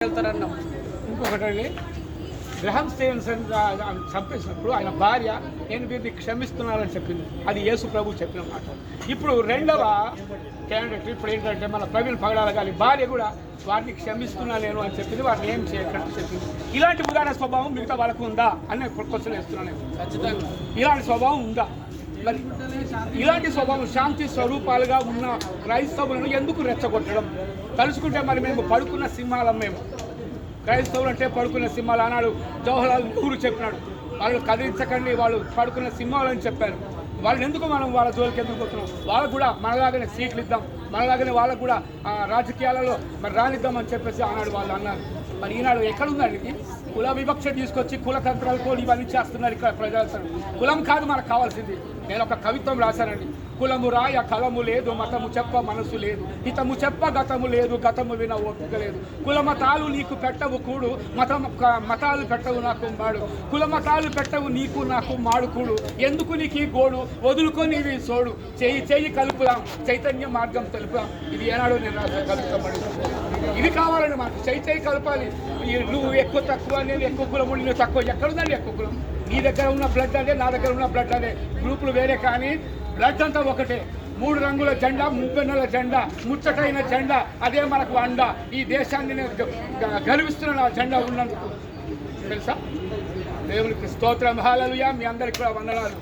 వెళ్తారన్నాం. ఇంకొకటండి, గ్రహం స్టీవెన్సన్ చంపేసినప్పుడు ఆయన భార్య నేను వీరిని క్షమిస్తున్నానని చెప్పింది. అది యేసు ప్రభు చెప్పిన మాట. ఇప్పుడు రెండవ క్యాండిడేట్ ఇప్పుడు ఏంటంటే మన ప్రవీణ్ పగడాల గారి భార్య కూడా వారిని క్షమిస్తున్నా నేను అని చెప్పింది. వారిని ఏం చేయకంటే చెప్పింది. ఇలాంటి ఉదాహరణ స్వభావం మిగతా వాళ్ళకు ఉందా అని క్వశ్చన్ వేస్తున్నాను. ఖచ్చితంగా ఇలాంటి స్వభావం ఉందా? మరి ఇలాంటి స్వభావం శాంతి స్వరూపాలుగా ఉన్న క్రైస్తవులను ఎందుకు రెచ్చగొట్టడం? తలుచుకుంటే మరి మేము పడుకున్న సింహాలం. మేము క్రైస్తవులు అంటే పడుకున్న సింహాలు. ఆనాడు జవహర్లాల్ నెహ్రూ చెప్పినాడు, వాళ్ళు కదిలించకండి, వాళ్ళు పడుకున్న సింహాలు అని చెప్పారు. వాళ్ళని ఎందుకు మనం వాళ్ళ జోలికి ఎందుకు పోతున్నాం? వాళ్ళకు కూడా మనలాగానే సీట్లు ఇద్దాం, మనలాగానే వాళ్ళకు కూడా రాజకీయాలలో మరి రానిద్దామని చెప్పేసి ఆనాడు వాళ్ళు అన్నారు. మరి ఈనాడు ఎక్కడుందండి? కుల వివక్ష తీసుకొచ్చి కులతంత్రాలతో ఇవన్నీ చేస్తున్నారు ఇక్కడ ప్రజలు. కులం కాదు మనకు కావాల్సింది. నేను ఒక కవిత్వం రాశానండి. కులము రాయ కలము లేదు, మతము చెప్ప మనసు లేదు, హితము చెప్ప గతము లేదు, గతము విన ఓపిక లేదు. కులమతాలు నీకు పెట్టవు కూడు, మతాలు పెట్టవు నాకు మాడు, కులమతాలు పెట్టవు నీకు నాకు మాడు కూడు, ఎందుకు నీకు ఈ గోడు, వదులుకొని ఇవి సోడు, చెయ్యి చెయ్యి కలుపుదాం, చైతన్య మార్గం తెలుపుదాం. ఇది ఏనాడు నేను రాసిన కవిత్వం. ఇది కావాలండి మనకు, చెయ్యి కలపాలి. నువ్వు ఎక్కువ తక్కువ, నేను ఎక్కువ కులము, నేను తక్కువ. ఎక్కడుందండి ఎక్కువ కులం? నీ దగ్గర ఉన్న బ్లడ్ అదే, నా దగ్గర ఉన్న బ్లడ్ అదే. గ్రూపులు వేరే కానీ బ్లడ్ అంతా ఒకటే. 3 రంగుల జెండా, 30 నెలల జెండా, ముచ్చటైన జెండా, అదే మనకు అండ. ఈ దేశాన్ని నేను గర్విస్తున్న ఆ జెండా ఉన్నందుకు తెలుసా? దేవునికి స్తోత్రం, హల్లెలూయా. మీ అందరికీ కూడా వందనాలు.